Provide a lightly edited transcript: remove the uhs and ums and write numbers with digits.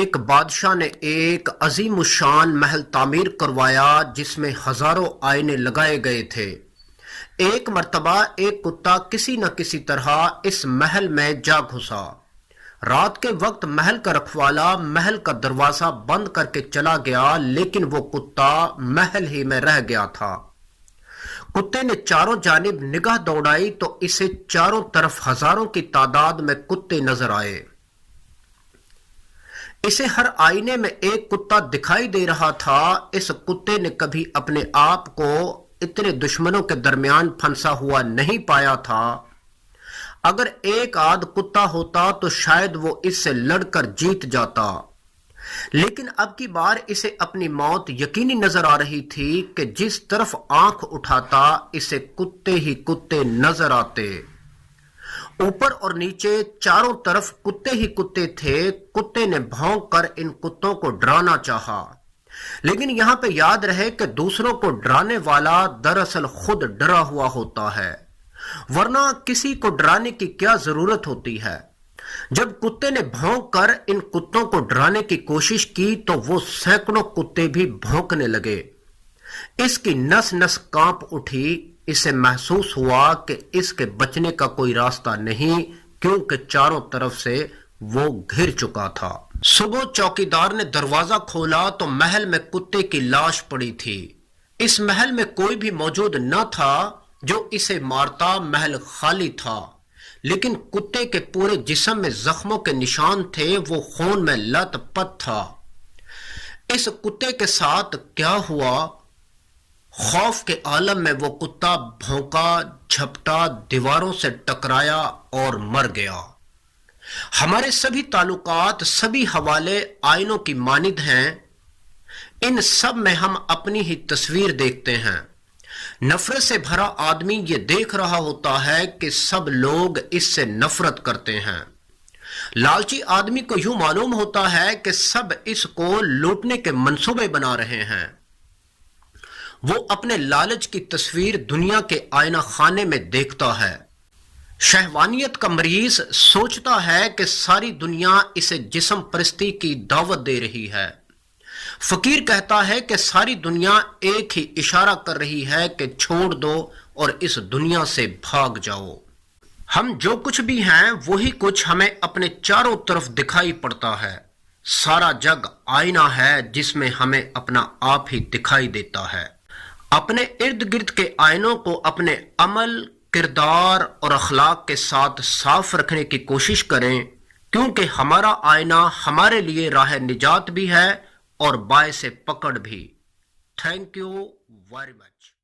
ایک بادشاہ نے ایک عظیم الشان محل تعمیر کروایا جس میں ہزاروں آئینے لگائے گئے تھے۔ ایک مرتبہ ایک کتا کسی نہ کسی طرح اس محل میں جا گھسا۔ رات کے وقت محل کا رکھوالا محل کا دروازہ بند کر کے چلا گیا، لیکن وہ کتا محل ہی میں رہ گیا تھا۔ کتے نے چاروں جانب نگاہ دوڑائی تو اسے چاروں طرف ہزاروں کی تعداد میں کتے نظر آئے۔ اسے ہر آئینے میں ایک کتا دکھائی دے رہا تھا۔ اس کتے نے کبھی اپنے آپ کو اتنے دشمنوں کے درمیان پھنسا ہوا نہیں پایا تھا۔ اگر ایک آدھ کتا ہوتا تو شاید وہ اس سے لڑ کر جیت جاتا، لیکن اب کی بار اسے اپنی موت یقینی نظر آ رہی تھی کہ جس طرف آنکھ اٹھاتا اسے کتے ہی کتے نظر آتے۔ اوپر اور نیچے چاروں طرف کتے ہی کتے تھے۔ کتے نے بھونک کر ان کتوں کو ڈرانا چاہا، لیکن یہاں پہ یاد رہے کہ دوسروں کو ڈرانے والا دراصل خود ڈرا ہوا ہوتا ہے، ورنہ کسی کو ڈرانے کی کیا ضرورت ہوتی ہے۔ جب کتے نے بھونک کر ان کتوں کو ڈرانے کی کوشش کی تو وہ سینکڑوں کتے بھی بھونکنے لگے۔ اس کی نس نس کانپ اٹھی۔ اسے محسوس ہوا کہ اس کے بچنے کا کوئی راستہ نہیں، کیونکہ چاروں طرف سے وہ گھر چکا تھا۔ صبح چوکیدار نے دروازہ کھولا تو محل میں کتے کی لاش پڑی تھی۔ اس محل میں کوئی بھی موجود نہ تھا جو اسے مارتا۔ محل خالی تھا، لیکن کتے کے پورے جسم میں زخموں کے نشان تھے۔ وہ خون میں لت پت تھا۔ اس کتے کے ساتھ کیا ہوا؟ خوف کے عالم میں وہ کتا بھونکا، جھپٹا، دیواروں سے ٹکرایا اور مر گیا۔ ہمارے سبھی تعلقات، سبھی حوالے آئینوں کی مانند ہیں۔ ان سب میں ہم اپنی ہی تصویر دیکھتے ہیں۔ نفرت سے بھرا آدمی یہ دیکھ رہا ہوتا ہے کہ سب لوگ اس سے نفرت کرتے ہیں۔ لالچی آدمی کو یوں معلوم ہوتا ہے کہ سب اس کو لوٹنے کے منصوبے بنا رہے ہیں۔ وہ اپنے لالچ کی تصویر دنیا کے آئینہ خانے میں دیکھتا ہے۔ شہوانیت کا مریض سوچتا ہے کہ ساری دنیا اسے جسم پرستی کی دعوت دے رہی ہے۔ فقیر کہتا ہے کہ ساری دنیا ایک ہی اشارہ کر رہی ہے کہ چھوڑ دو اور اس دنیا سے بھاگ جاؤ۔ ہم جو کچھ بھی ہیں وہی کچھ ہمیں اپنے چاروں طرف دکھائی پڑتا ہے۔ سارا جگ آئینہ ہے جس میں ہمیں اپنا آپ ہی دکھائی دیتا ہے۔ اپنے ارد گرد کے آئینوں کو اپنے عمل، کردار اور اخلاق کے ساتھ صاف رکھنے کی کوشش کریں، کیونکہ ہمارا آئینہ ہمارے لیے راہ نجات بھی ہے اور باعث پکڑ بھی۔ Thank you very much.